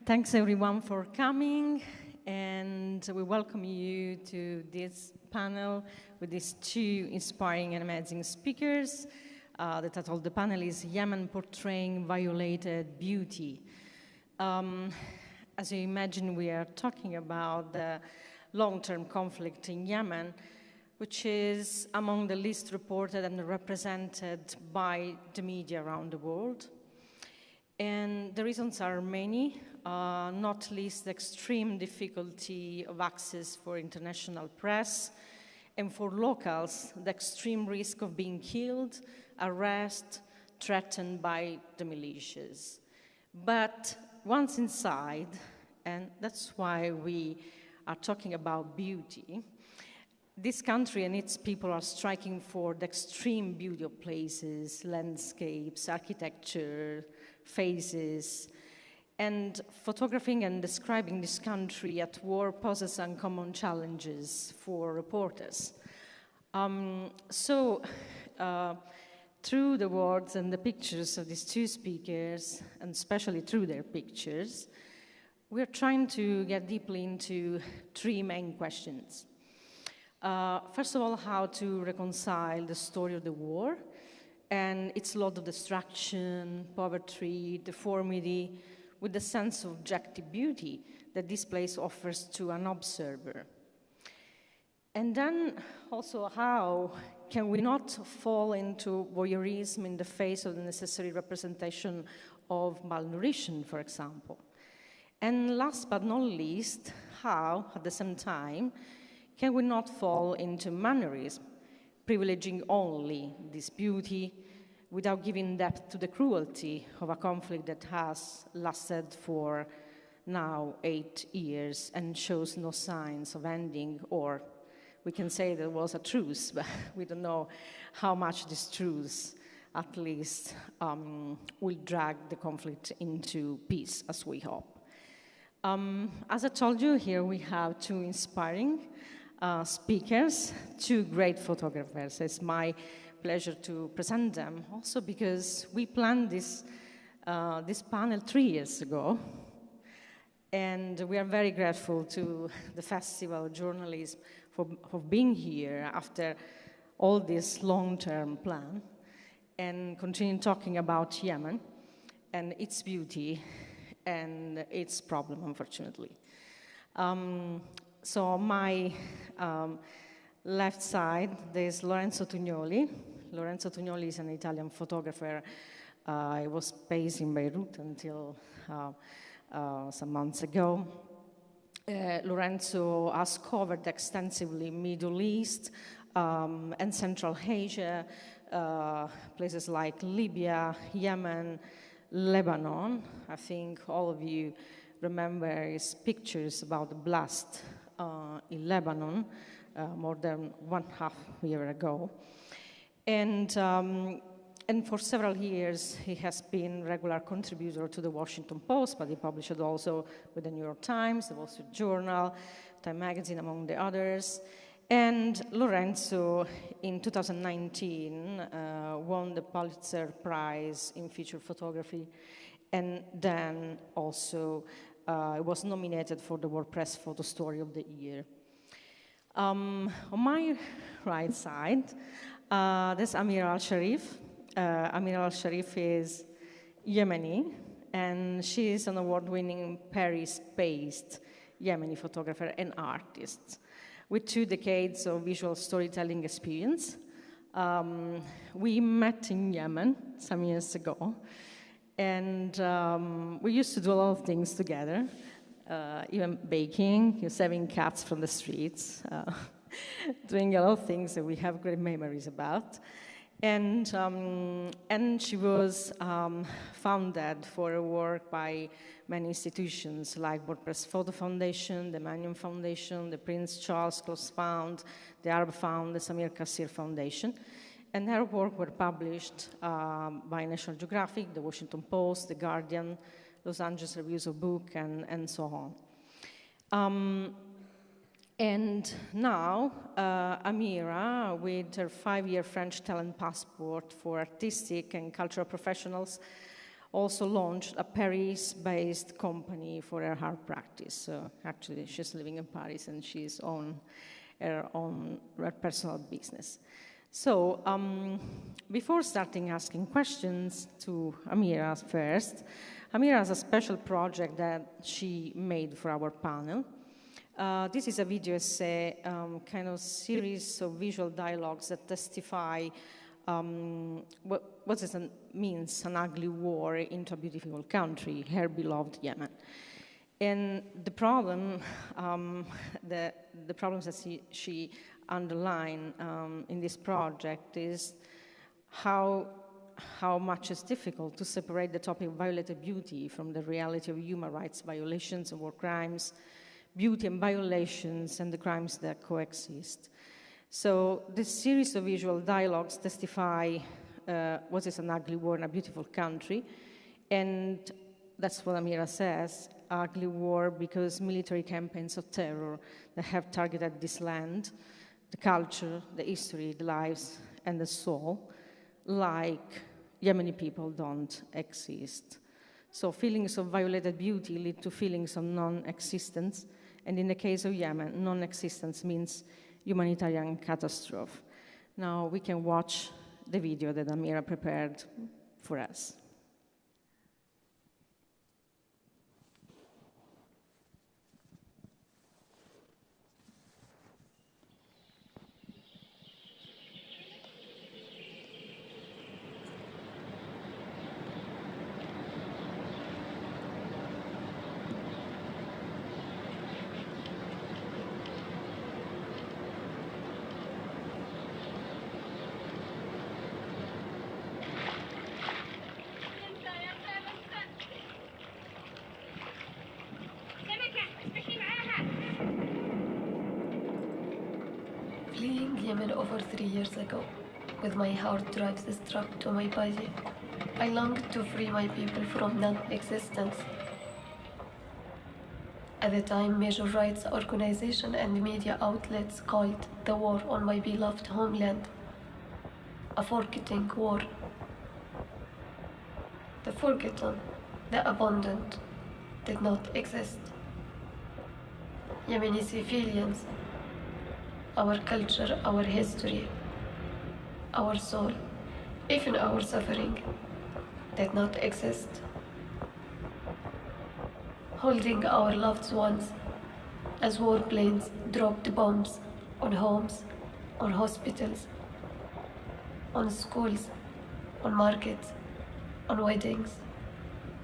Thanks everyone for coming, and we welcome you to this panel with these two inspiring and amazing speakers. The title of the panel is Yemen Portraying Violated Beauty. As you imagine, we are talking about the long-term conflict in Yemen, which is among the least reported and represented by the media around the world. And the reasons are many, not least the extreme difficulty of access for international press, and for locals, the extreme risk of being killed, arrested, threatened by the militias. But once inside, and that's why we are talking about beauty, this country and its people are striking for the extreme beauty of places, landscapes, architecture, faces, and photographing and describing this country at war poses uncommon challenges for reporters. Through the words and the pictures of these two speakers, and especially through their pictures, we're trying to get deeply into three main questions. First of all, how to reconcile the story of the war and its lot of destruction, poverty, deformity, with the sense of objective beauty that this place offers to an observer. And then also, how can we not fall into voyeurism in the face of the necessary representation of malnutrition, for example? And last but not least, how, at the same time, can we not fall into mannerism, privileging only this beauty without giving depth to the cruelty of a conflict that has lasted for now 8 years and shows no signs of ending? Or we can say there was a truce, but we don't know how much this truce at least will drag the conflict into peace, as we hope. As I told you, here we have two inspiring speakers, two great photographers. It's my pleasure to present them, also because we planned this panel 3 years ago, and we are very grateful to the Festival of Journalism for being here after all this long-term plan and continue talking about Yemen and its beauty and its problem, unfortunately. So on my left side, there's Lorenzo Tugnoli. Lorenzo Tugnoli is an Italian photographer. He was based in Beirut until some months ago. Lorenzo has covered extensively Middle East and Central Asia, places like Libya, Yemen, Lebanon. I think all of you remember his pictures about the blast in Lebanon more than 1.5 years ago. And for several years, he has been a regular contributor to the Washington Post, but he published also with the New York Times, the Wall Street Journal, Time Magazine, among the others. And Lorenzo, in 2019, won the Pulitzer Prize in feature photography, and then also was nominated for the World Press Photo Story of the Year. On my right side, there's Amira Al-Sharif. Amira Al-Sharif is Yemeni, and she is an award-winning Paris-based Yemeni photographer and artist with 2 decades of visual storytelling experience. We met in Yemen some years ago, and we used to do a lot of things together, even baking, saving cats from the streets, doing a lot of things that we have great memories about. And she was founded for her work by many institutions like World Press Photo Foundation, the Magnum Foundation, the Prince Charles Close Fund, the Arab Fund, the Samir Kassir Foundation. And her work were published by National Geographic, the Washington Post, the Guardian, Los Angeles Reviews of Book, and so on. And now, Amira, with her 5-year French talent passport for artistic and cultural professionals, also launched a Paris-based company for her art practice. So actually, she's living in Paris and she's on her personal business. So before starting asking questions to Amira first, Amira has a special project that she made for our panel. This is a video essay, kind of series of visual dialogues that testify what it means an ugly war into a beautiful country, her beloved Yemen. And the problem, the problems that she underlined in this project is how much it's difficult to separate the topic of violated beauty from the reality of human rights violations and war crimes, beauty and violations, and the crimes that coexist. So this series of visual dialogues testify what is an ugly war in a beautiful country, and that's what Amira says, ugly war because military campaigns of terror that have targeted this land, the culture, the history, the lives, and the soul, like Yemeni people don't exist. So feelings of violated beauty lead to feelings of non-existence, and in the case of Yemen, non-existence means humanitarian catastrophe. Now we can watch the video that Amira prepared for us. Fleeing Yemen over 3 years ago, with my hard drives strapped to my body, I longed to free my people from non-existence. At the time, major rights organizations and media outlets called the war on my beloved homeland a forgetting war. The forgotten, the abandoned, did not exist. Yemeni civilians, our culture, our history, our soul, even our suffering, did not exist. Holding our loved ones as warplanes dropped bombs on homes, on hospitals, on schools, on markets, on weddings,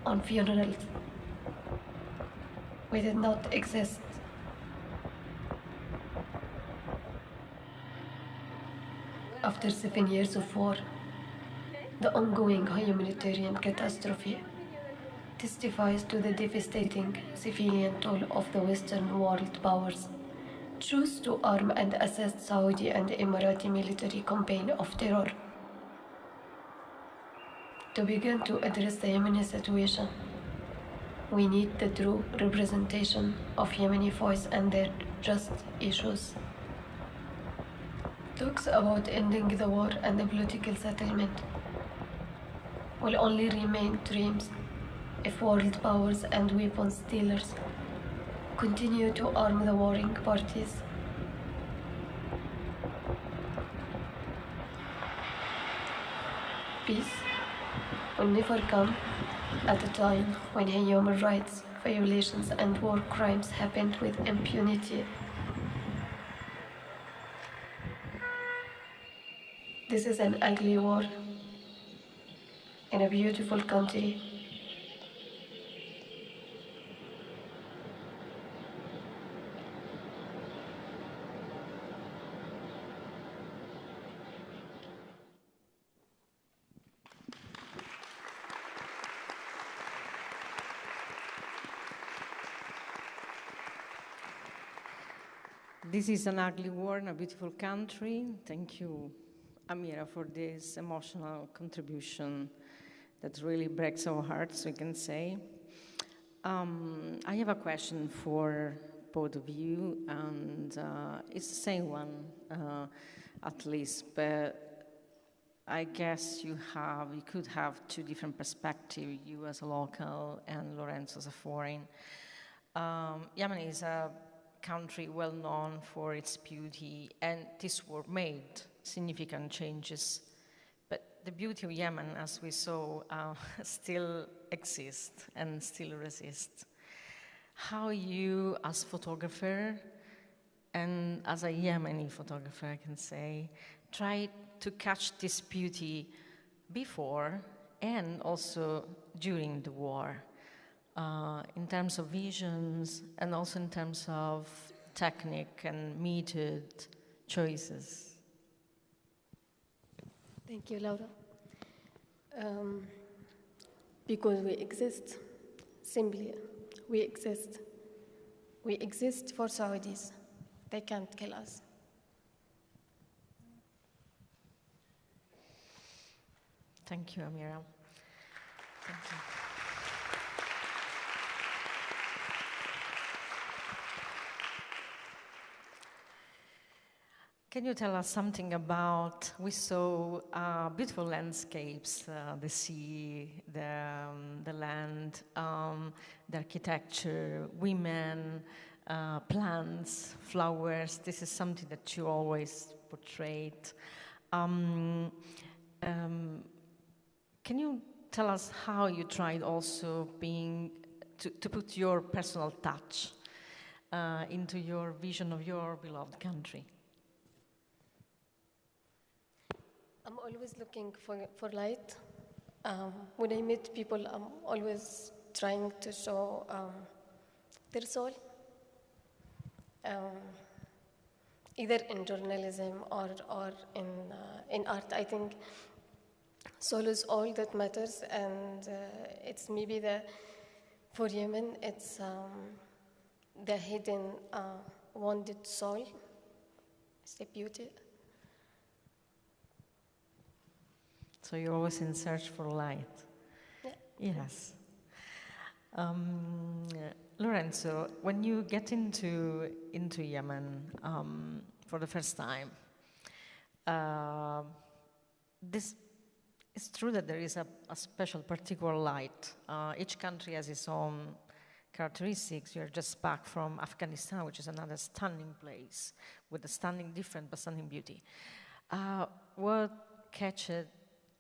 on funerals. We did not exist. After 7 years of war, the ongoing humanitarian catastrophe testifies to the devastating civilian toll of the Western world powers choose to arm and assist Saudi and Emirati military campaign of terror. To begin to address the Yemeni situation, we need the true representation of Yemeni voice and their just issues. Talks about ending the war and the political settlement will only remain dreams if world powers and weapons dealers continue to arm the warring parties. Peace will never come at a time when human rights violations and war crimes happened with impunity. This is an ugly war in a beautiful country. This is an ugly war in a beautiful country. Thank you, Amira, for this emotional contribution that really breaks our hearts, we can say. I have a question for both of you, and it's the same one, at least, but I guess you could have two different perspectives, you as a local and Lorenzo as a foreign. Yemen is a country well known for its beauty, and this war made significant changes. But the beauty of Yemen, as we saw, still exists and still resists. How you, as photographer, and as a Yemeni photographer, I can say, try to catch this beauty before and also during the war, in terms of visions and also in terms of technique and method choices. Thank you, Laura. Because we exist, simply, we exist. We exist for Saudis. They can't kill us. Thank you, Amira. Thank you. Can you tell us something about, we saw beautiful landscapes, the sea, the land, the architecture, women, plants, flowers. This is something that you always portrayed. Can you tell us how you tried also to put your personal touch into your vision of your beloved country? I'm always looking for light. When I meet people, I'm always trying to show their soul, either in journalism or in art. I think soul is all that matters, and it's maybe for Yemen, it's the hidden, wounded soul. It's the beauty. So you're always in search for light. Yeah. Yes. Lorenzo, when you get into Yemen for the first time, it's true that there is a special, particular light. Each country has its own characteristics. You're just back from Afghanistan, which is another stunning place with a stunning, different but stunning beauty. What catches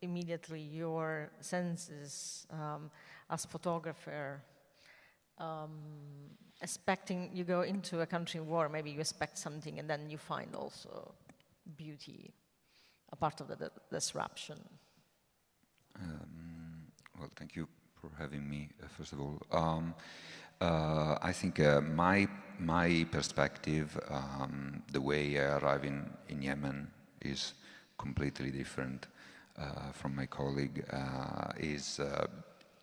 immediately your senses as photographer, expecting you go into a country in war, maybe you expect something and then you find also beauty, a part of the disruption. Well, thank you for having me, first of all. I think my perspective, the way I arrive in Yemen is completely different from my colleague.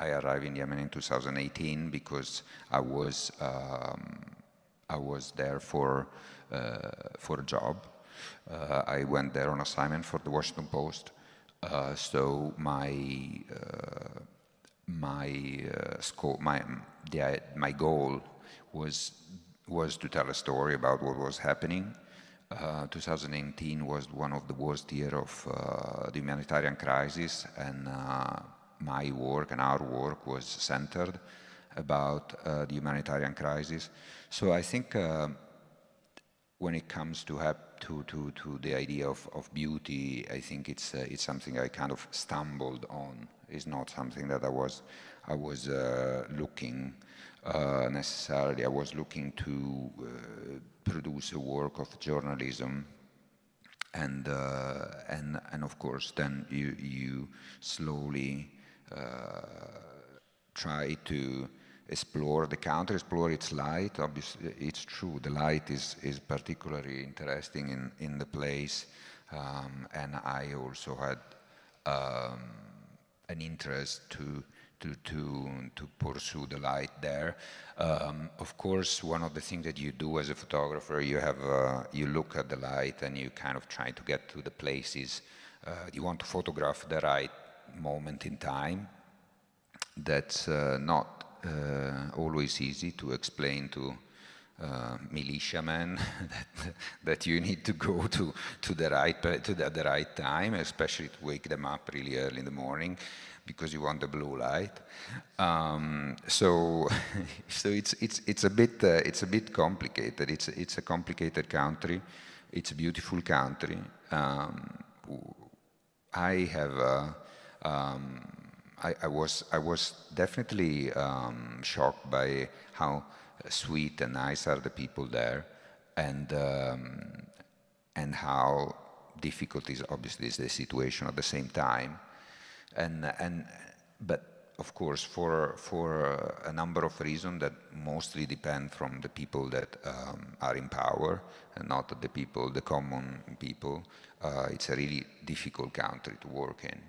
I arrived in Yemen in 2018 because I was there for a job. I went there on assignment for the Washington Post. So my goal was to tell a story about what was happening. 2018 was one of the worst years of the humanitarian crisis, and my work and our work was centered about the humanitarian crisis. So I think when it comes to the idea of beauty, I think it's something I kind of stumbled on. It's not something that I was looking necessarily. I was looking to produce a work of journalism, and of course then you slowly try to explore the country, explore its light. Obviously, it's true, the light is particularly interesting in the place, and I also had an interest to pursue the light there. Of course, one of the things that you do as a photographer, you look at the light and you kind of try to get to the places. You want to photograph the right moment in time. That's not always easy to explain to militiamen that you need to go to the right time, especially to wake them up really early in the morning because you want the blue light. So it's a bit complicated. It's a complicated country. It's a beautiful country. I was definitely shocked by how sweet and nice are the people there, and how difficult is obviously the situation at the same time, but of course for a number of reasons that mostly depend from the people that are in power and not the common people. It's a really difficult country to work in.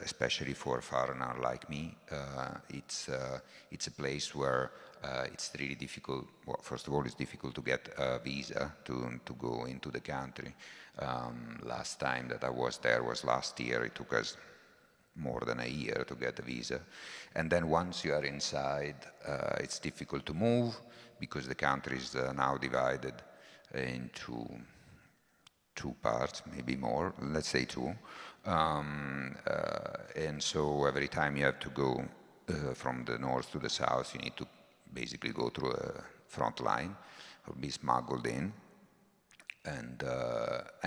Especially for a foreigner like me, it's a place where it's really difficult. Well, first of all, it's difficult to get a visa to go into the country. Last time that I was there was last year. It took us more than a year to get a visa. And then once you are inside, it's difficult to move because the country is now divided into two parts, maybe more, let's say two. And so every time you have to go from the north to the south, you need to basically go through a front line or be smuggled in. And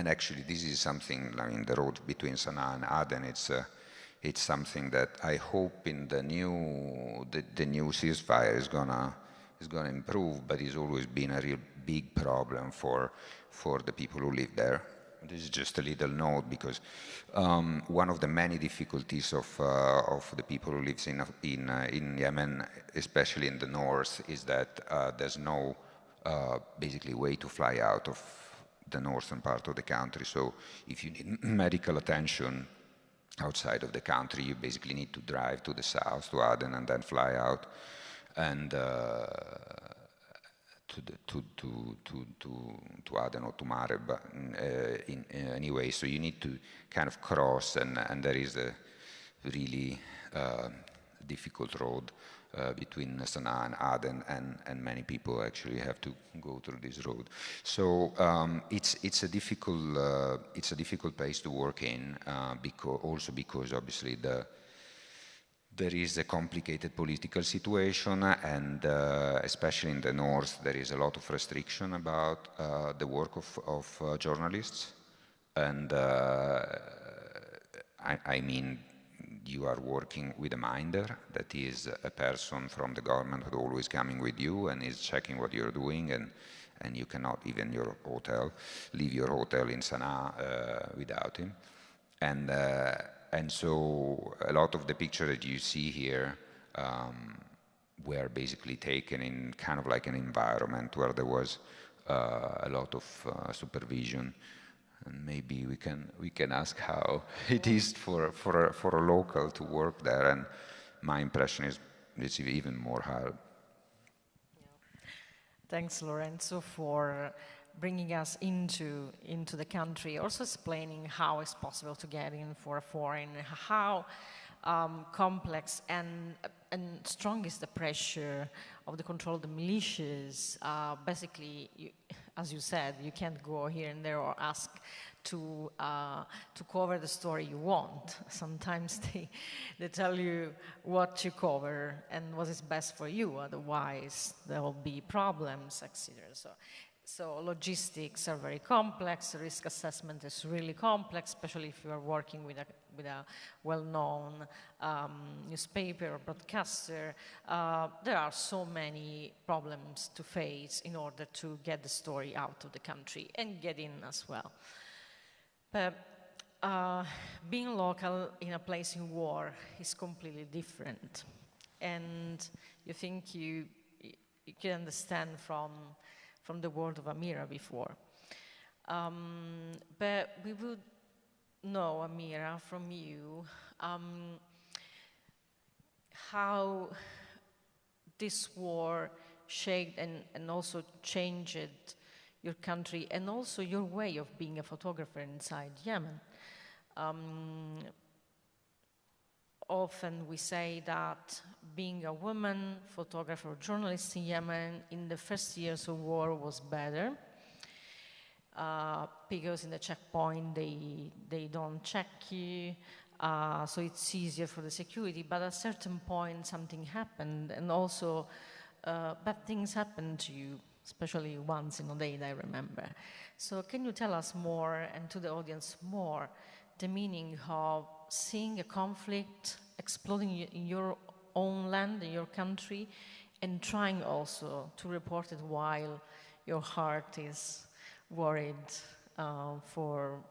actually this is something, I mean, the road between Sana'a and Aden, it's something that I hope in the new ceasefire is gonna improve, but it's always been a real big problem for the people who live there. This is just a little note because one of the many difficulties of the people who live in Yemen, especially in the north, is that there's no basically way to fly out of the northern part of the country. So if you need medical attention outside of the country, you basically need to drive to the south, to Aden, and then fly out and to Aden or to Mareb anyway. So you need to kind of cross, and there is a really difficult road between Sana'a and Aden, and many people actually have to go through this road. So it's a difficult place to work in, because obviously there is a complicated political situation, and especially in the north there is a lot of restriction about the work of journalists, and I mean, you are working with a minder, that is a person from the government who's always coming with you and is checking what you're doing, and you cannot even leave your hotel in Sana'a without him. And so a lot of the pictures that you see here were basically taken in kind of like an environment where there was a lot of supervision. And maybe we can ask how it is for a local to work there. And my impression is it's even more hard. Thanks, Lorenzo, for bringing us into the country, also explaining how it's possible to get in for a foreign, how complex and strong is the pressure of the control of the militias. Basically, as you said, you can't go here and there or ask to cover the story you want. Sometimes they tell you what to cover and what is best for you, otherwise there will be problems, etc. So logistics are very complex, risk assessment is really complex, especially if you are working with a well-known newspaper or broadcaster. There are so many problems to face in order to get the story out of the country and get in as well. But being local in a place in war is completely different. And you think you can understand from the word of Amira before. But we would know, Amira, from you, how this war shaped and also changed your country and also your way of being a photographer inside Yemen. often we say that being a woman, photographer, or journalist in Yemen in the first years of war was better. Because in the checkpoint they don't check you, so it's easier for the security. But at a certain point something happened, and also bad things happened to you, especially once in a day, I remember. So can you tell us more, and to the audience more, the meaning of seeing a conflict exploding in your own land, in your country, and trying also to report it while your heart is worried for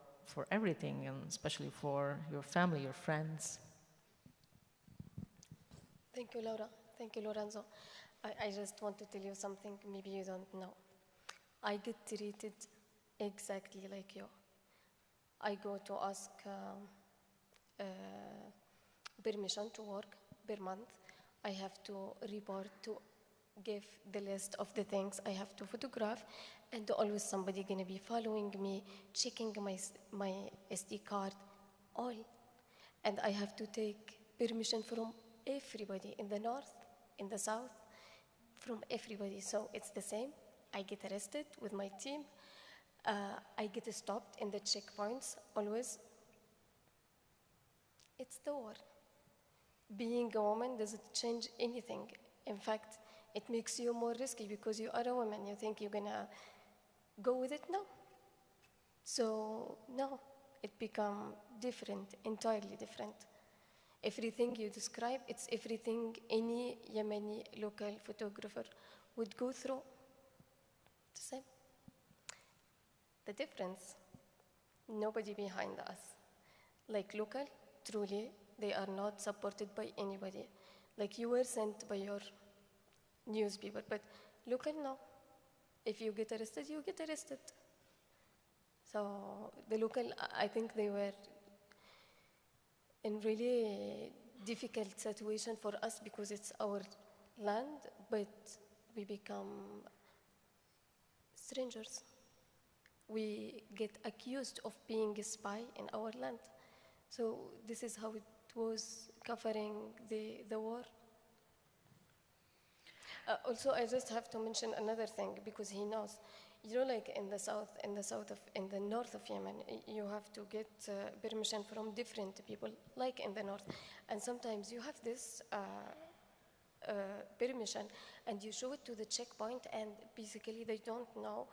everything, and especially for your family, your friends? Thank you, Laura. Thank you, Lorenzo. I just want to tell you something maybe you don't know. I get treated exactly like you. I go to ask permission to work per month. I have to report, to give the list of the things I have to photograph, and always somebody gonna be following me, checking my SD card, all. And I have to take permission from everybody in the north, in the south, from everybody. So it's the same. I get arrested with my team. I get stopped in the checkpoints always. It's the war. Being a woman doesn't change anything. In fact, it makes you more risky because you are a woman. You think you're gonna go with it? No. So no, it become different, entirely different. Everything you describe, it's everything any Yemeni local photographer would go through. The same. The difference, nobody behind us. Like local, truly, they are not supported by anybody. Like you were sent by your newspaper, but local, no. If you get arrested, you get arrested. So the local, I think they were in really difficult situation for us because it's our land, but we become strangers. We get accused of being a spy in our land. So this is how it was covering the war. Also, I just have to mention another thing because he knows. You know, like in the north of Yemen, you have to get permission from different people, like in the north. And sometimes you have this permission and you show it to the checkpoint and basically they don't know.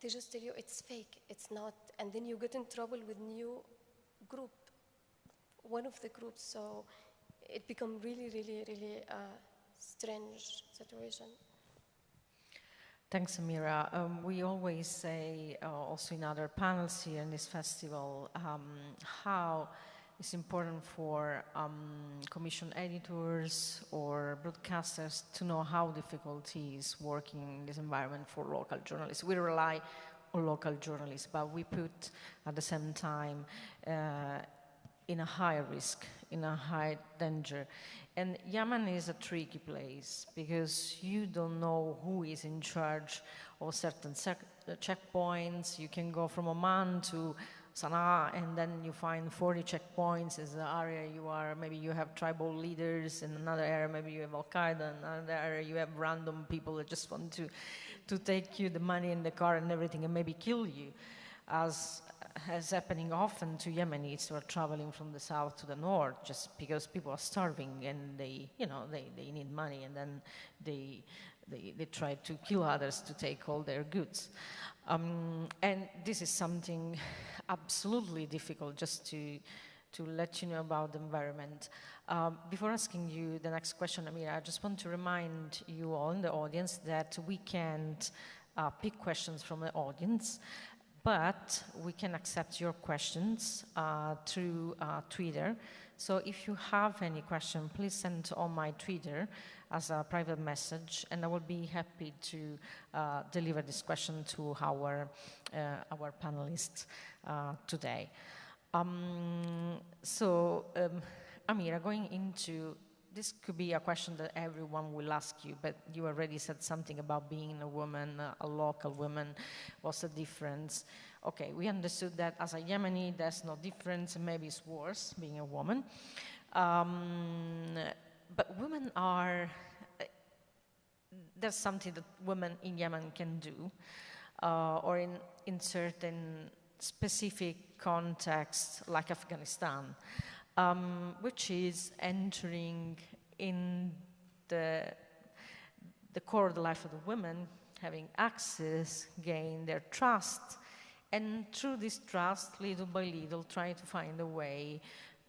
They just tell you it's fake, it's not. And then you get in trouble with new group, one of the groups. So it becomes really, really, really strange situation. Thanks, Amira. We always say, also in other panels here in this festival, how it's important for commission editors or broadcasters to know how difficult it is working in this environment for local journalists. We rely on local journalists, but we put at the same time in a high risk, in a high danger. And Yemen is a tricky place because you don't know who is in charge of certain checkpoints. You can go from Oman to Sana'a and then you find 40 checkpoints in the area you are. Maybe you have tribal leaders in another area, maybe you have Al-Qaeda, in another area you have random people that just want to take you the money in the car and everything and maybe kill you, as is happening often to Yemenis who are traveling from the south to the north just because people are starving and they need money, and then they try to kill others to take all their goods. And this is something absolutely difficult, just to let you know about the environment. Before asking you the next question, Amira, I just want to remind you all in the audience that we can't pick questions from the audience, but we can accept your questions through Twitter. So if you have any question, please send on my Twitter as a private message, and I will be happy to deliver this question to our panelists today. Amira, going into this could be a question that everyone will ask you, but you already said something about being a woman, a local woman. What's the difference? Okay, we understood that as a Yemeni, there's no difference, maybe it's worse being a woman. But women are, there's something that women in Yemen can do, or in certain specific contexts like Afghanistan, which is entering in the core of the life of the women, having access, gain their trust, and through this trust, little by little, trying to find a way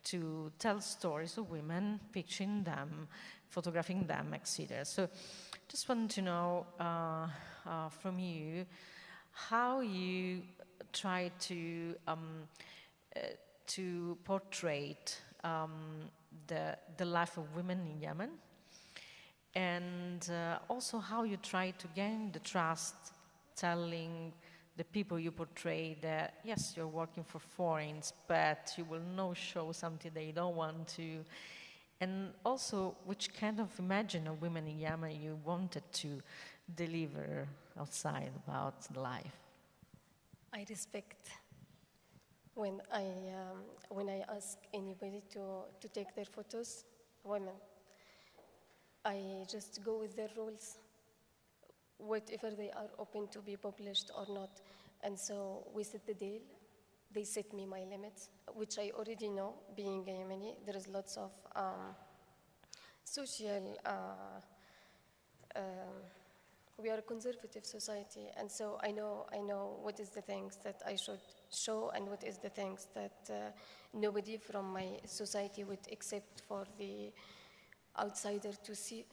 to tell stories of women, picturing them, photographing them, etc. So just want to know from you how you try to portray the life of women in Yemen, and also how you try to gain the trust, telling the people you portray that, yes, you're working for foreigners, but you will not show something they don't want to. And also, which kind of imagine of women in Yemen you wanted to deliver outside about life? I respect when I ask anybody to take their photos, women. I just go with their rules, whatever they are open to be published or not. And so we set the deal. They set me my limits, which I already know, being a Yemeni. There is lots of social, we are a conservative society, and so I know what is the things that I should show and what is the things that nobody from my society would accept for the outsider to see.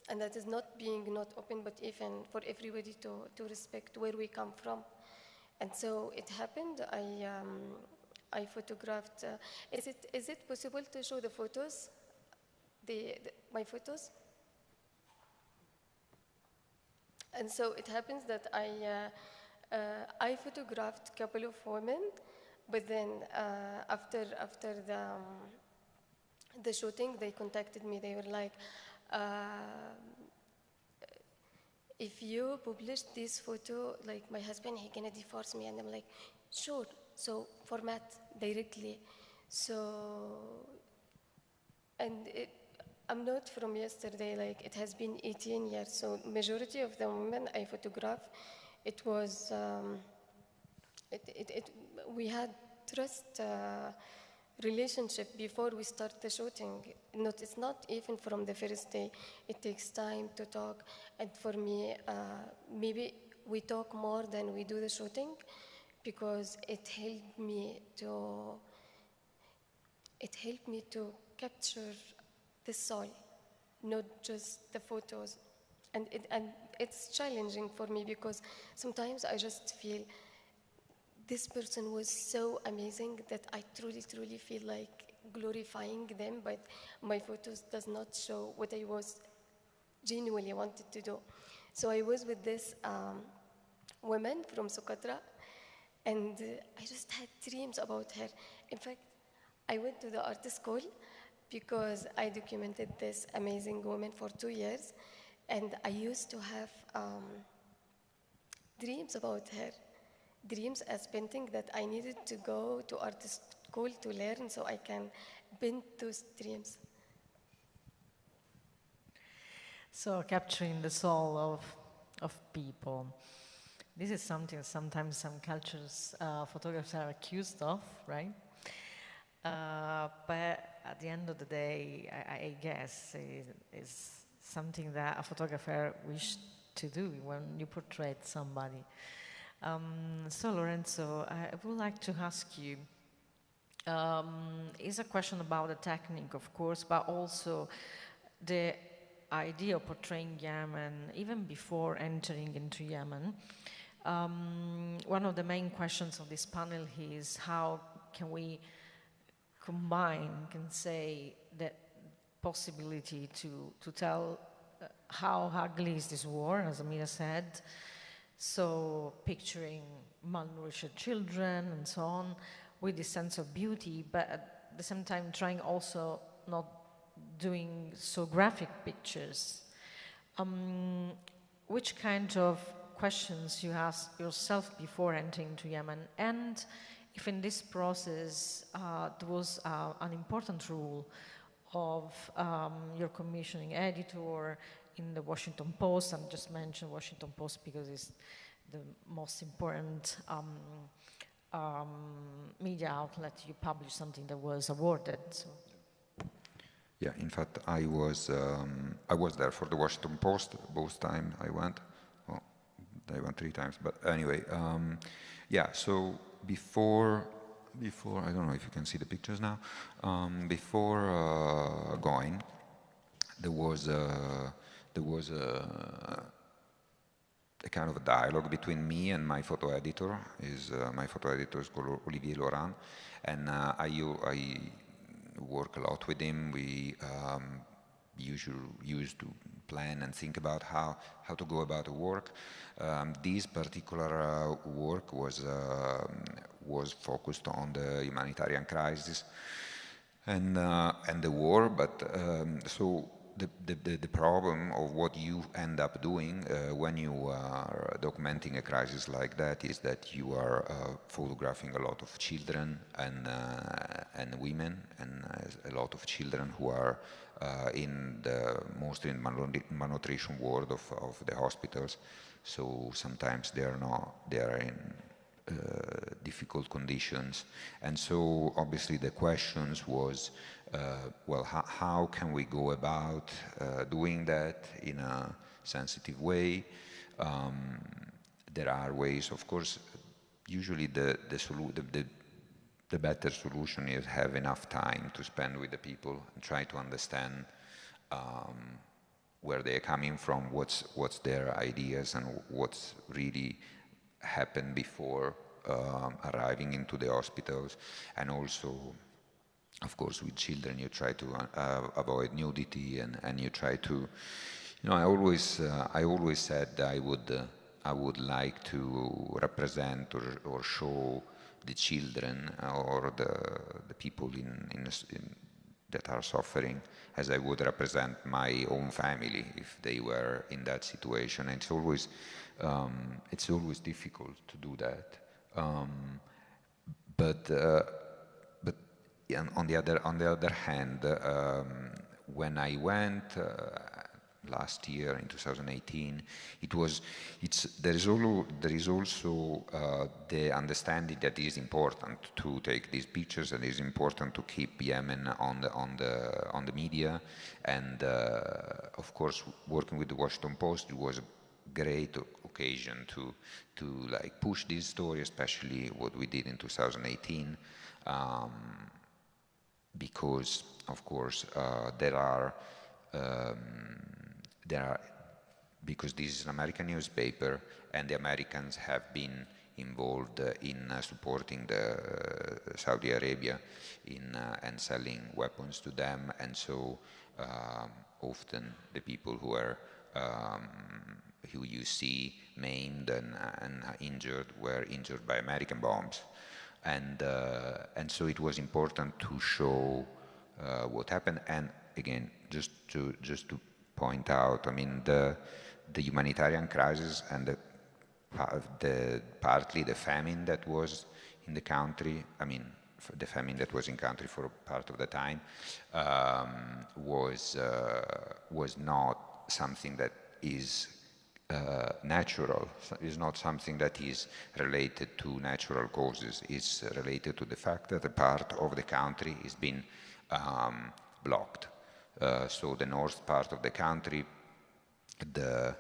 And that is not being not open, but even for everybody to respect where we come from. And so it happened. I photographed. Is it possible to show the photos? My photos? And so it happens that I photographed a couple of women, but then after the shooting, they contacted me. They were like, if you publish this photo, like my husband, he gonna divorce me. And I'm like, sure. So format directly. So, and I'm not from yesterday, like it has been 18 years. So majority of the women I photograph, it was, we had trust relationship before we start the shooting. It's not even from the first day. It takes time to talk. And for me, maybe we talk more than we do the shooting, because it helped me to capture the soul, not just the photos. And it's challenging for me, because sometimes I just feel this person was so amazing that I truly, truly feel like glorifying them, but my photos does not show what I was genuinely wanted to do. So I was with this woman from Socotra, and I just had dreams about her. In fact, I went to the art school because I documented this amazing woman for 2 years, and I used to have dreams about her. Dreams as painting, that I needed to go to art school to learn so I can paint those dreams. So capturing the soul of people. This is something sometimes some cultures, photographers are accused of, right? But at the end of the day, I guess it's something that a photographer wishes to do when you portray somebody. So Lorenzo, I would like to ask you, it's a question about the technique, of course, but also the idea of portraying Yemen, even before entering into Yemen. One of the main questions of this panel is how can we combine, can say, that possibility to tell how ugly is this war, as Amira said, so picturing malnourished children and so on, with this sense of beauty, but at the same time trying also not doing so graphic pictures. Which kind of questions you ask yourself before entering to Yemen? And if in this process there was an important role of your commissioning editor in the Washington Post. I'm just mentioning Washington Post because it's the most important media outlet. You published something that was awarded. So. Yeah, in fact, I was there for the Washington Post both times I went. Well, I went 3 times, but anyway, yeah. So before I don't know if you can see the pictures now. Before going, there was a kind of a dialogue between me and my photo editor. My photo editor is called Olivier Laurent, and I work a lot with him. We usually used to plan and think about how to go about the work. This particular work was focused on the humanitarian crisis and the war, but so the problem of what you end up doing when you are documenting a crisis like that is that you are photographing a lot of children and women, and a lot of children who are mostly in malnutrition ward of the hospitals. So sometimes they are in difficult conditions, and so obviously the questions was, well, how can we go about doing that in a sensitive way? There are ways, of course. Usually the better solution is have enough time to spend with the people and try to understand where they're coming from, what's their ideas, and what's really happened before arriving into the hospitals. And also, of course, with children you try to avoid nudity, and you try to, I always said I would like to represent or show the children or the people that are suffering as I would represent my own family if they were in that situation. And it's always difficult to do that. But on the other hand, when I went last year in 2018, there is also the understanding that it is important to take these pictures, and it is important to keep Yemen on the media. And of course, working with the Washington Post, it was a great occasion to like push this story, especially what we did in 2018, because of course because this is an American newspaper, and the Americans have been involved in supporting Saudi Arabia and selling weapons to them, and so often the people who you see maimed and injured were injured by American bombs, and so it was important to show what happened. And again, just to point out, I mean, the humanitarian crisis and partly the famine that was in the country, I mean, the famine that was in country for part of the time, was not something that is natural. It's not something that is related to natural causes. It's related to the fact that a part of the country is being blocked. So the north part of the country, the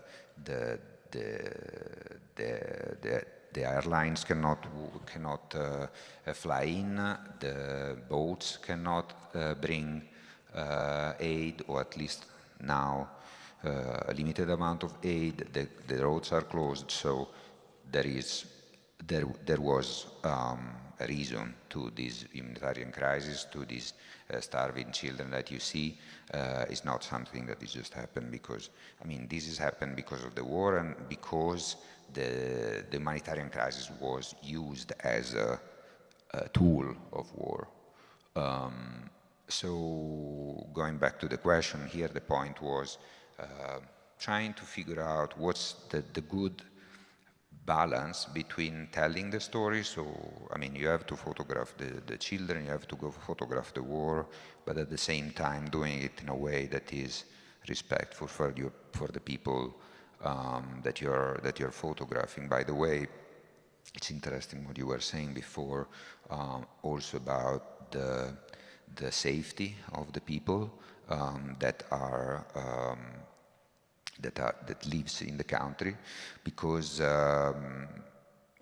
airlines cannot fly in, the boats cannot bring aid, or at least now a limited amount of aid. The roads are closed, so there was a reason to this humanitarian crisis, to these starving children that you see. Is not something that is just happened because, I mean, this has happened because of the war, and because the humanitarian crisis was used as a tool of war. So going back to the question here, the point was trying to figure out what's the good balance between telling the story. So, I mean, you have to photograph the children, you have to go photograph the war, but at the same time doing it in a way that is respectful for the people that you're photographing. By the way, it's interesting what you were saying before, also about the safety of the people that lives in the country, because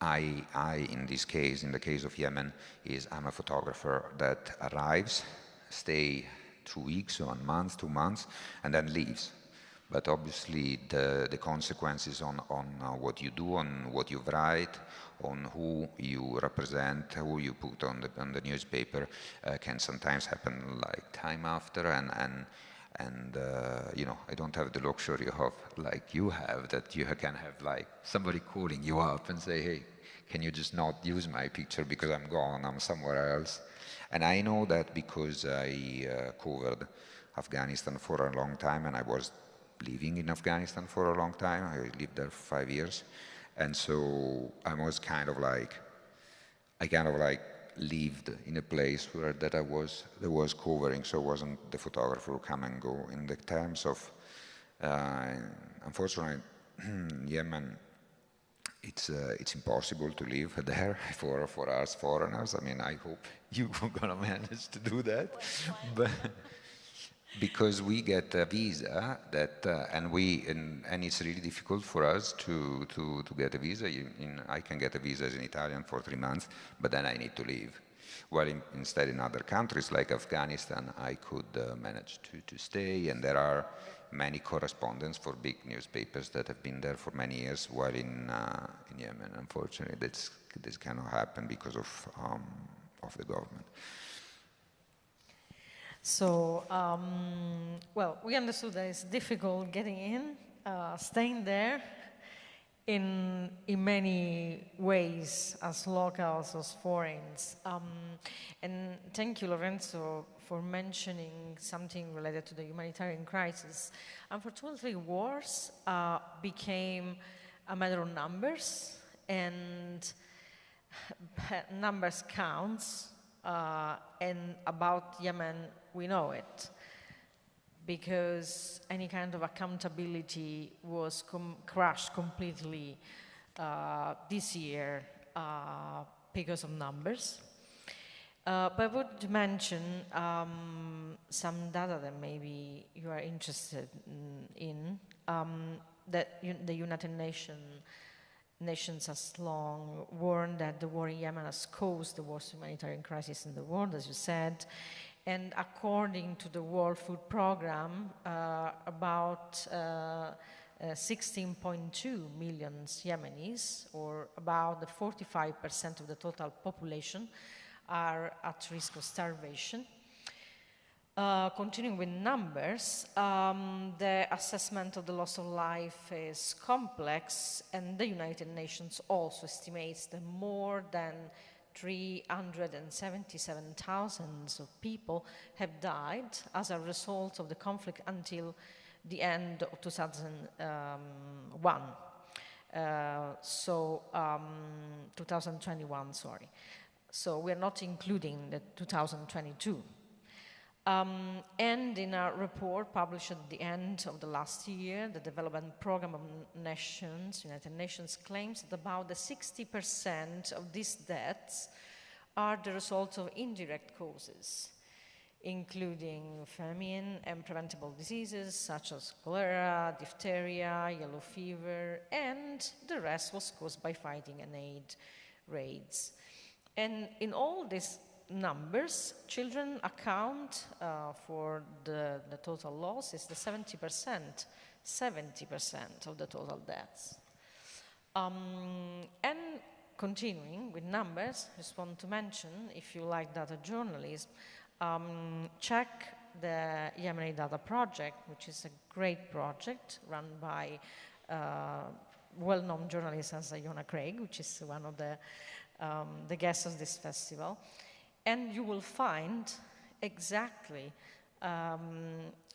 I in this case, in the case of Yemen, I'm a photographer that arrives, stay 2 weeks, 1 month, 2 months, and then leaves. But obviously the consequences on what you do, on what you write, on who you represent, who you put on the newspaper, can sometimes happen like time after, and you know, I don't have the luxury of like you have, that you can have like somebody calling you up and say, hey, can you just not use my picture because I'm gone, I'm somewhere else. And I know that because I covered Afghanistan for a long time, and I was living in Afghanistan for a long time. I lived there for 5 years. And so I was kind of like lived in a place where that was covering, so I wasn't the photographer who come and go. In the terms of, unfortunately, Yemen, it's impossible to live there for us foreigners. I mean, I hope you're gonna manage to do that, but because we get a visa that, and it's really difficult for us to get a visa. I can get a visa as an Italian for 3 months, but then I need to leave. While instead in other countries like Afghanistan, I could manage to stay, and there are many correspondents for big newspapers that have been there for many years, while in Yemen, unfortunately, this cannot happen because of the government. So, well, we understood that it's difficult getting in, staying there in many ways, as locals, as foreigners. And thank you, Lorenzo, for mentioning something related to the humanitarian crisis. Unfortunately, wars became a matter of numbers, and numbers counts. And about Yemen, we know it, because any kind of accountability was crushed completely this year because of numbers. But I would mention some data that maybe you are interested in, that the United Nations has long warned that the war in Yemen has caused the worst humanitarian crisis in the world, as you said. And according to the World Food Programme, about 16.2 million Yemenis, or about the 45% of the total population, are at risk of starvation. Continuing with numbers, the assessment of the loss of life is complex, and the United Nations also estimates that more than 377,000 of people have died as a result of the conflict until the end of 2001. 2021, sorry. So we're not including the 2022. And in a report published at the end of the last year, the Development Programme of Nations, United Nations, claims that about 60% of these deaths are the result of indirect causes, including famine and preventable diseases such as cholera, diphtheria, yellow fever, and the rest was caused by fighting and aid raids. And in all these numbers, children account for the total losses, the 70% of the total deaths. And continuing with numbers, I just want to mention, if you like data journalism, check the Yemeni Data Project, which is a great project run by well-known journalist as Iona Craig, which is one of the guests of this festival. And you will find exactly a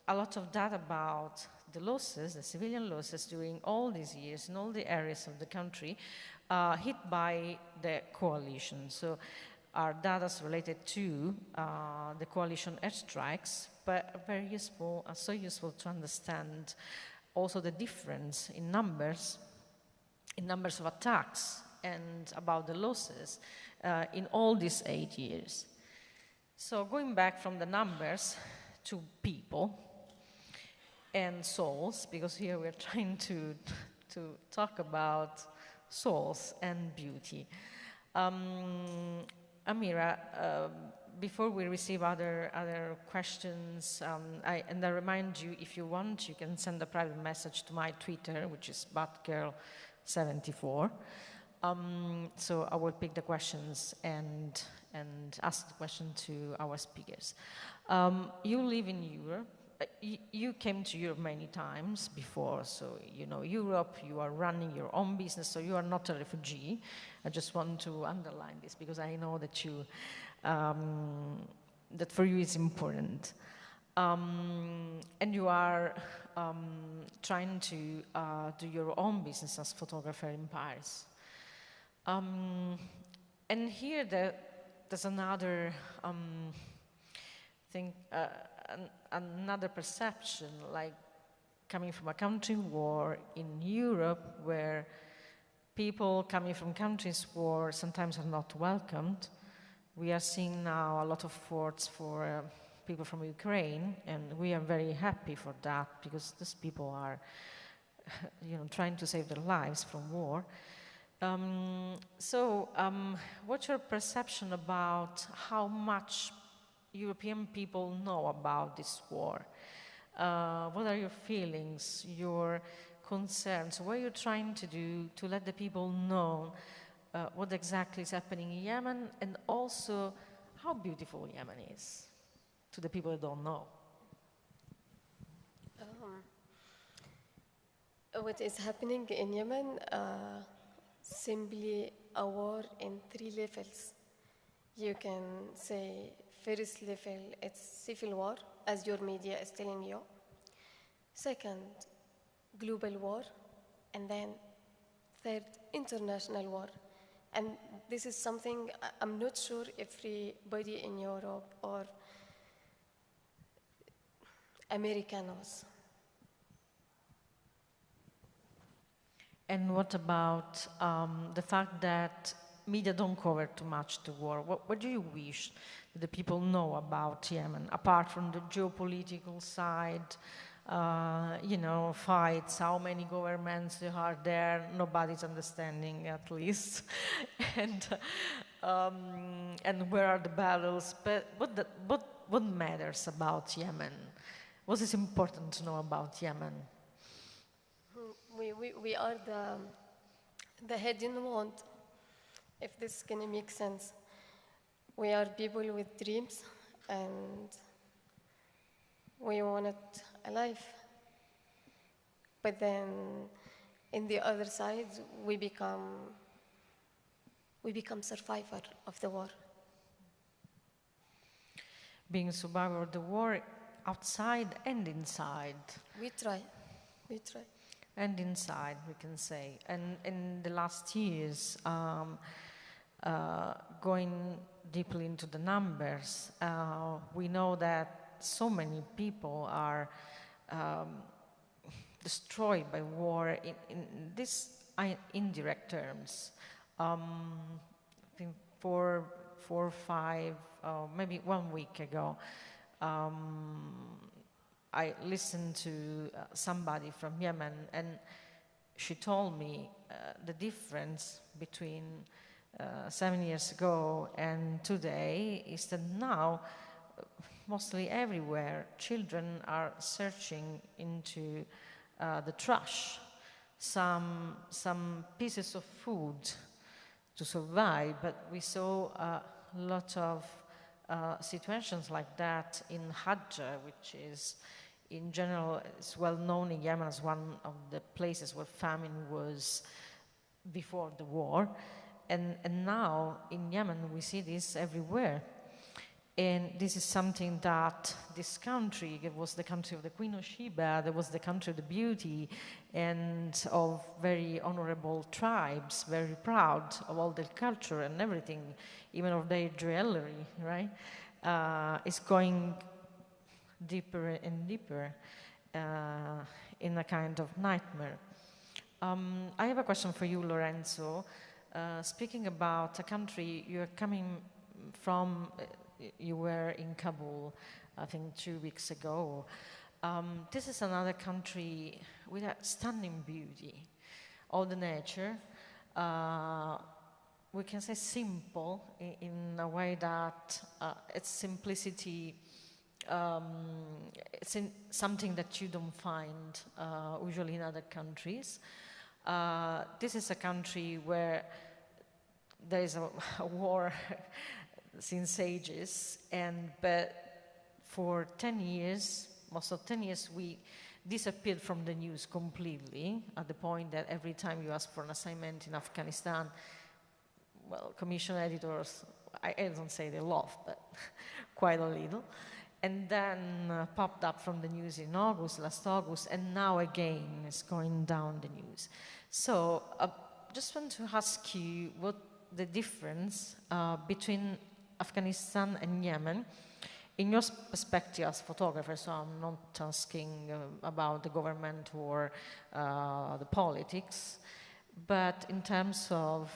lot of data about the losses, the civilian losses during all these years in all the areas of the country, hit by the coalition. So our data is related to the coalition airstrikes, but very useful, so useful to understand also the difference in numbers of attacks and about the losses in all these 8 years. So going back from the numbers to people and souls, because here we're trying to talk about souls and beauty. Amira, before we receive other questions, I remind you, if you want, you can send a private message to my Twitter, which is batgirl74. So I will pick the questions and ask the question to our speakers. You live in Europe. You came to Europe many times before, so you know Europe, you are running your own business, so you are not a refugee. I just want to underline this because I know that that for you is important. And you are trying to do your own business as photographer in Paris. And here there's another thing, another perception, like coming from a country war in Europe, where people coming from countries war sometimes are not welcomed. We are seeing now a lot of efforts for people from Ukraine, and we are very happy for that because these people are, trying to save their lives from war. What's your perception about how much European people know about this war? What are your feelings, your concerns? What are you trying to do to let the people know what exactly is happening in Yemen, and also how beautiful Yemen is to the people that don't know? What is happening in Yemen? Simply a war in 3 levels. You can say first level, it's civil war, as your media is telling you. Second, global war. And then third, international war. And this is something I'm not sure everybody in Europe or America knows. And what about the fact that media don't cover too much the war? What do you wish that the people know about Yemen, apart from the geopolitical side, fights, how many governments there are there, nobody's understanding at least, and where are the battles? But what matters about Yemen? What is important to know about Yemen? We are the hidden want, if this can make sense. We are people with dreams, and we want it alive. But then, in the other side, we become survivor of the war. Being a survivor of the war, outside and inside. We try. And inside, we can say. And in the last years, going deeply into the numbers, we know that so many people are destroyed by war in these indirect terms. I think 4 or 5, maybe 1 week ago, I listened to somebody from Yemen, and she told me the difference between 7 years ago and today is that now, mostly everywhere, children are searching into the trash, some pieces of food to survive, but we saw a lot of situations like that in Hajj, which is, in general, it's well known in Yemen as one of the places where famine was before the war. And now in Yemen we see this everywhere. And this is something that this country, it was the country of the Queen of Sheba, that was the country of the beauty and of very honorable tribes, very proud of all their culture and everything, even of their jewelry, right? Is going deeper and deeper in a kind of nightmare. I have a question for you, Lorenzo. Speaking about a country you're coming from, you were in Kabul, I think 2 weeks ago. This is another country with a stunning beauty. All the nature, we can say simple in a way that its simplicity, it's something that you don't find usually in other countries. This is a country where there is a war since ages, but for 10 years, most of 10 years, we disappeared from the news completely, at the point that every time you ask for an assignment in Afghanistan, well, commission editors, I don't say they laugh, but quite a little. And then popped up from the news in August, last August, and now again it's going down the news. So just want to ask you what the difference between Afghanistan and Yemen, in your perspective as photographer, so I'm not asking about the government or the politics, but in terms of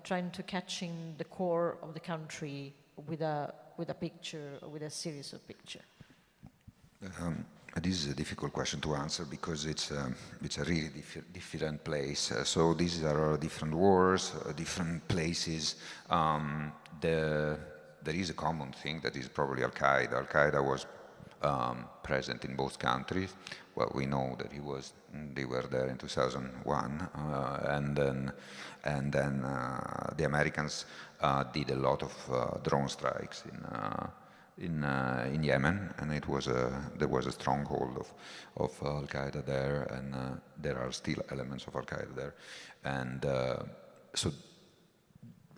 trying to catch in the core of the country with a picture, with a series of pictures. This is a difficult question to answer because it's a really different place. So these are different wars, different places. There is a common thing that is probably Al-Qaeda. Al-Qaeda was present in both countries. Well, we know that they were there in 2001, and then the Americans did a lot of drone strikes in Yemen, and there was a stronghold of Al-Qaeda there, and there are still elements of Al-Qaeda there, and so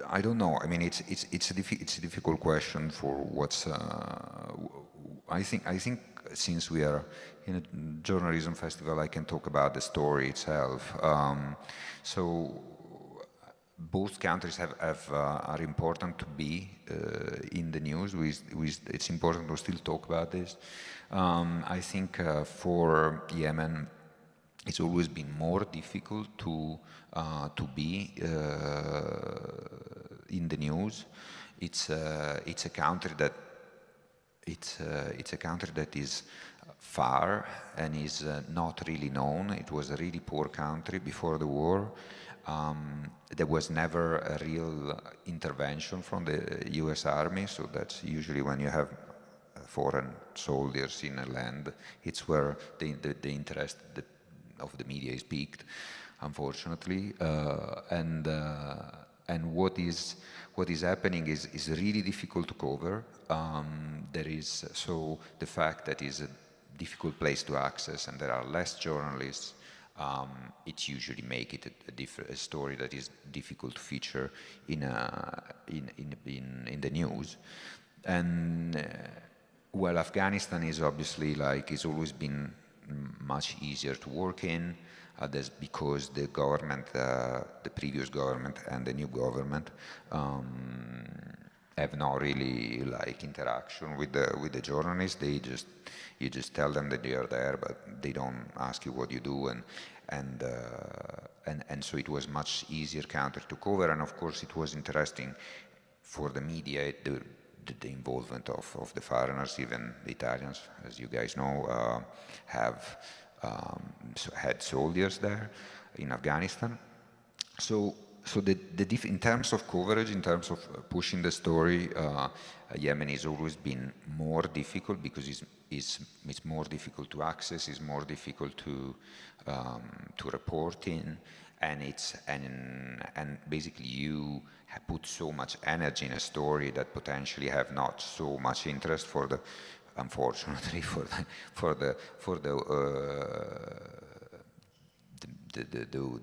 I don't know. I mean, it's a difficult question for what's. I think since we are in a journalism festival, I can talk about the story itself. So both countries are important to be in the news. It's important to still talk about this. I think for Yemen, it's always been more difficult to be in the news. It's a country that is far and is not really known. It was a really poor country before the war. There was never a real intervention from the US Army, so that's usually when you have foreign soldiers in a land, it's where the interest of the media is peaked, unfortunately. And what is happening is really difficult to cover. So the fact that it's a difficult place to access and there are less journalists, it usually make it a story that is difficult to feature in the news. And well, Afghanistan is obviously it's always been much easier to work in. That's because the government, the previous government and the new government have not really interaction with the journalists. You just tell them that they are there, but they don't ask you what you do, and so it was much easier country to cover. And of course, it was interesting for the media the involvement of the foreigners. Even the Italians, as you guys know, have had soldiers there in Afghanistan. So in terms of coverage, in terms of pushing the story, Yemen has always been more difficult because it's more difficult to access, it's more difficult to report in, and basically you put so much energy in a story that potentially have not so much interest unfortunately for the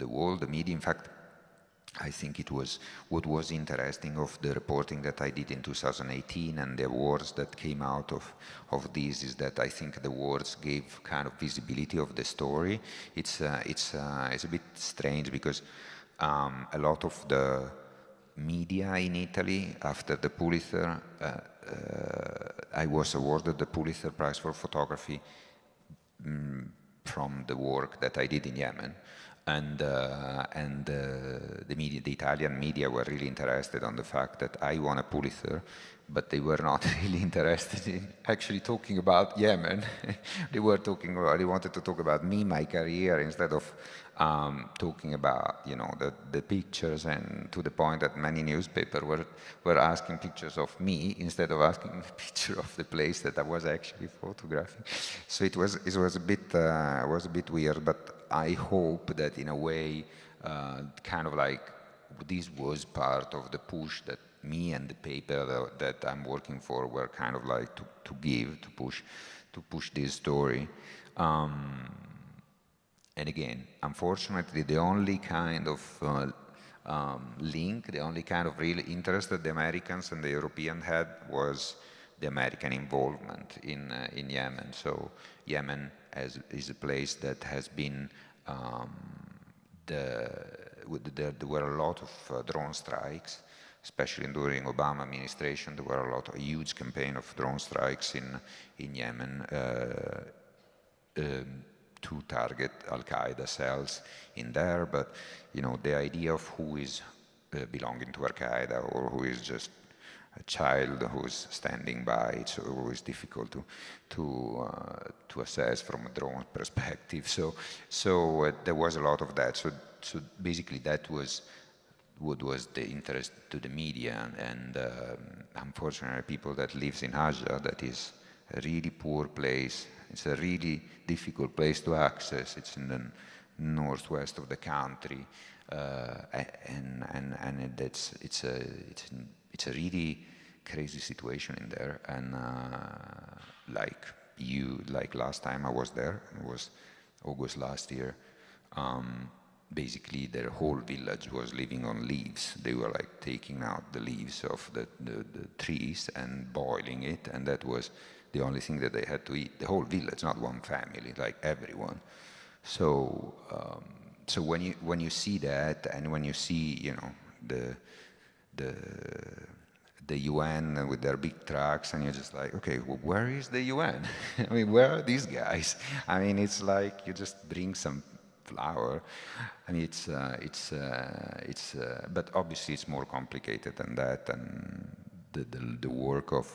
world, the media. In fact, I think it was what was interesting of the reporting that I did in 2018 and the awards that came out of this is that I think the awards gave kind of visibility of the story. It's a bit strange because a lot of the media in Italy after the Pulitzer, I was awarded the Pulitzer Prize for Photography from the work that I did in Yemen. And the media, the Italian media were really interested on the fact that I won a Pulitzer, but they were not really interested in actually talking about Yemen. They wanted to talk about me, my career, instead of talking about, you know, the pictures, and to the point that many newspapers were asking pictures of me instead of asking a picture of the place that I was actually photographing. So it was a bit weird, but I hope that in a way, kind of like this was part of the push that me and the paper that I'm working for were kind of like to push this story. And again, unfortunately, the only kind of link, the only kind of real interest that the Americans and the Europeans had was the American involvement in Yemen. So Yemen is a place that has been, there were a lot of drone strikes, especially during Obama administration. There were a huge campaign of drone strikes in Yemen to target Al-Qaeda cells in there. But, you know, the idea of who is belonging to Al-Qaeda or who is just a child who's standing by, it's always difficult to assess from a drone perspective. So there was a lot of that. So basically that was what was the interest to the media, and unfortunately people that lives in Aja, that is a really poor place. It's a really difficult place to access. It's in the northwest of the country, and it's a really crazy situation in there. And like last time I was there, it was August last year. Basically, their whole village was living on leaves. They were like taking out the leaves of the trees and boiling it, and that was the only thing that they had to eat. The whole village, not one family, like everyone. So, so when you see that, and when you see, you know, the UN with their big trucks, and you're just like, okay, well, where is the UN? I mean, where are these guys? I mean, it's like you just bring some flour. I mean, but obviously it's more complicated than that, and the work of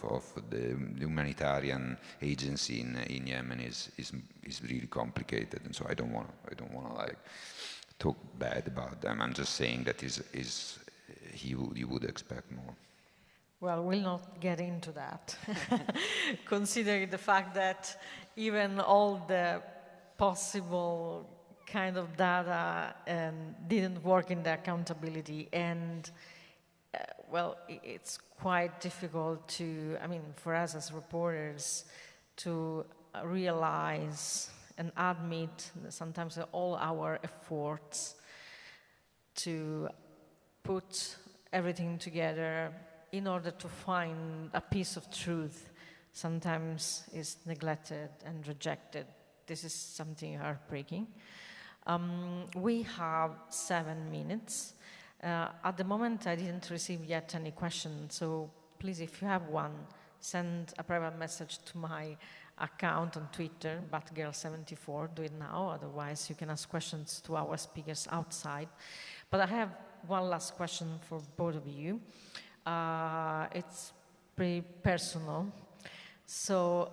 the humanitarian agency in Yemen is really complicated, and so I don't want to like talk bad about them. I'm just saying that you would expect more. Well, we'll not get into that, considering the fact that even all the possible kind of data didn't work in the accountability, and well, it's quite difficult to, I mean, for us as reporters to realize and admit that sometimes all our efforts to put everything together in order to find a piece of truth sometimes is neglected and rejected. This is something heartbreaking. We have 7 minutes. At the moment, I didn't receive yet any questions, so please, if you have one, send a private message to my account on Twitter, batgirl74. Do it now, otherwise you can ask questions to our speakers outside. But I have one last question for both of you. It's pretty personal. So,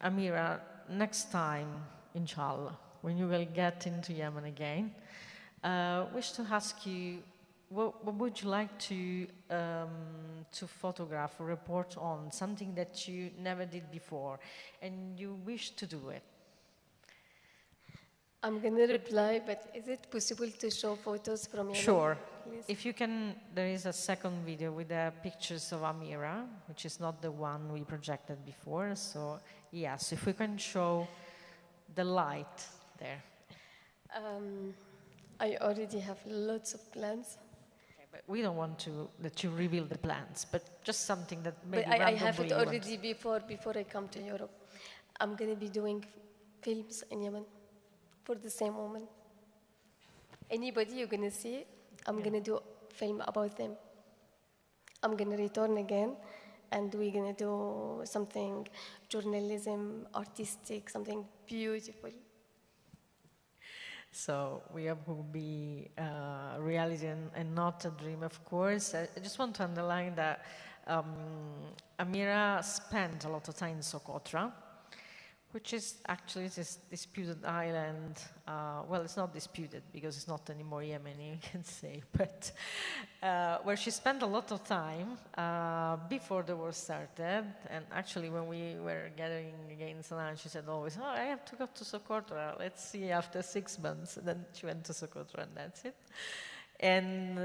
Amira, next time, inshallah, when you will get into Yemen again, wish to ask you, what would you like to photograph or report on, something that you never did before, and you wish to do it? I'm going to reply, but is it possible to show photos from Yemen? Sure. Please? If you can, there is a second video with the pictures of Amira, which is not the one we projected before. So, yes, if we can show the light there. I already have lots of plans. Okay, but we don't want to let you reveal the plans, but just something that maybe But I have randomly it you want. already before I come to Europe. I'm going to be doing films in Yemen for the same woman. Anybody you're going to see, I'm going to do a film about them. I'm going to return again, and we're going to do something journalism, artistic, something beautiful. So we hope it will be reality and not a dream, of course. I just want to underline that Amira spent a lot of time in Socotra, which is actually this disputed island. Well, it's not disputed because it's not anymore Yemeni, you can say, but where she spent a lot of time before the war started. And actually, when we were gathering against Sanan, she said always, "Oh, I have to go to Socotra. Let's see after 6 months." And then she went to Socotra, and that's it. And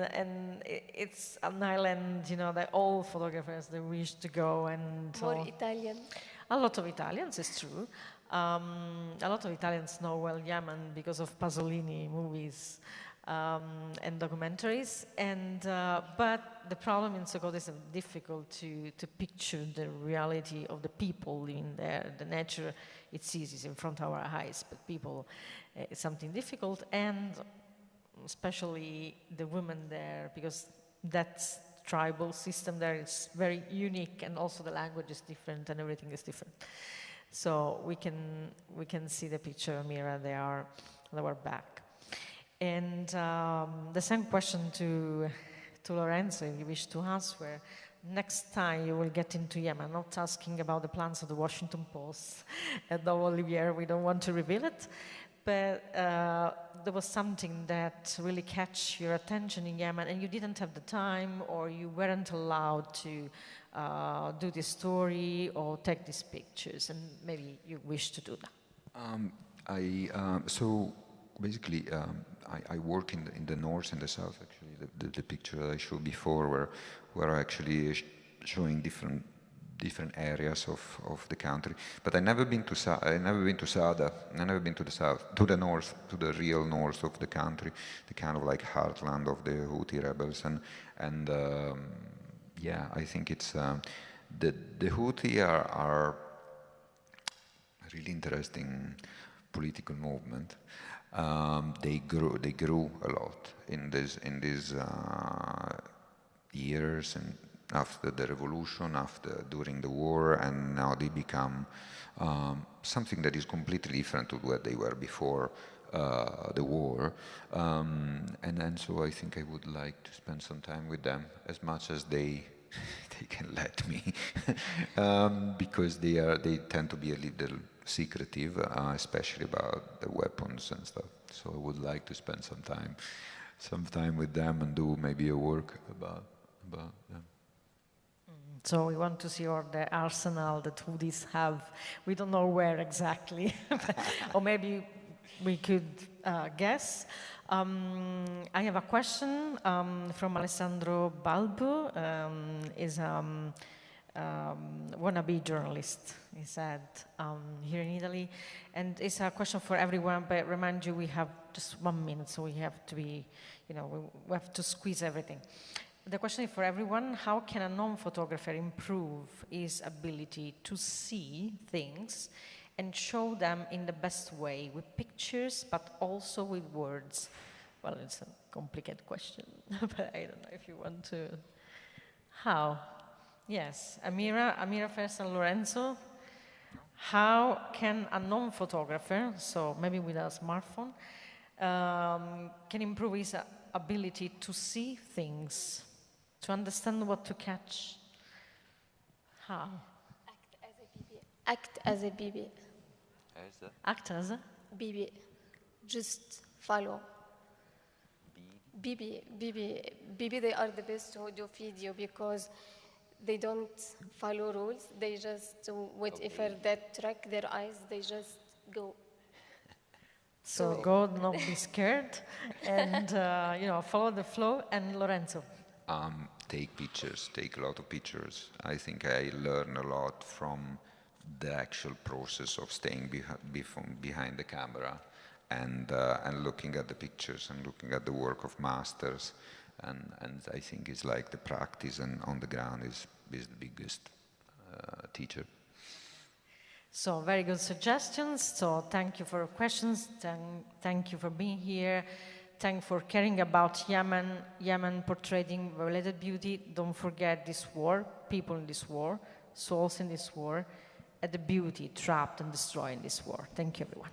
it's an island, you know, that all photographers, they wish to go and More Italian. a lot of Italians, it's true. A lot of Italians know well Yemen because of Pasolini movies and documentaries. And but the problem in Socotra is difficult to picture the reality of the people living there. The nature, it's easy, it's in front of our eyes, but people, it's something difficult. And especially the women there, because that's tribal system there is very unique, and also the language is different and everything is different. So we can see the picture of Mira. They were back. And the same question to Lorenzo, if you wish to answer. Next time you will get into Yemen, not asking about the plans of the Washington Post and the Olivier, we don't want to reveal it. But there was something that really catch your attention in Yemen, and you didn't have the time, or you weren't allowed to do this story or take these pictures, and maybe you wish to do that. So basically, I work in the north and the south. Actually, the picture that I showed before, where I actually showing different areas of the country, but I never been to Sada. I never been to the south, to the north, to the real north of the country, the kind of like heartland of the Houthi rebels, and yeah, I think it's the Houthi are a really interesting political movement. They grew a lot in these years, and after the revolution, during the war, and now they become something that is completely different to what they were before the war. And so I think I would like to spend some time with them, as much as they can let me, because they tend to be a little secretive, especially about the weapons and stuff. So I would like to spend some time with them and do maybe a work about them. So we want to see all the arsenal that Houthis have. We don't know where exactly, or maybe we could guess. I have a question from Alessandro Balbo. Is wannabe journalist, he said, here in Italy. And it's a question for everyone, but remind you, we have just 1 minute, so we have to be, we have to squeeze everything. The question is for everyone: how can a non-photographer improve his ability to see things and show them in the best way, with pictures, but also with words? Well, it's a complicated question, but I don't know if you want to. How? Yes, Amira first and Lorenzo. How can a non-photographer, so maybe with a smartphone, can improve his ability to see things? To understand what to catch. How? Act as a baby. Act as a? Baby. Just follow. Baby, they are the best who do video because they don't follow rules. They just do whatever that track their eyes, they just go. So go, not be scared, and follow the flow. And Lorenzo? Take pictures, take a lot of pictures. I think I learn a lot from the actual process of staying behind the camera and looking at the pictures and looking at the work of masters, and I think it's like the practice and on the ground is the biggest teacher. So very good suggestions. So thank you for your questions. Thank you for being here. Thank you for caring about Yemen portraying violated beauty. Don't forget this war, people in this war, souls in this war, and the beauty trapped and destroyed in this war. Thank you, everyone.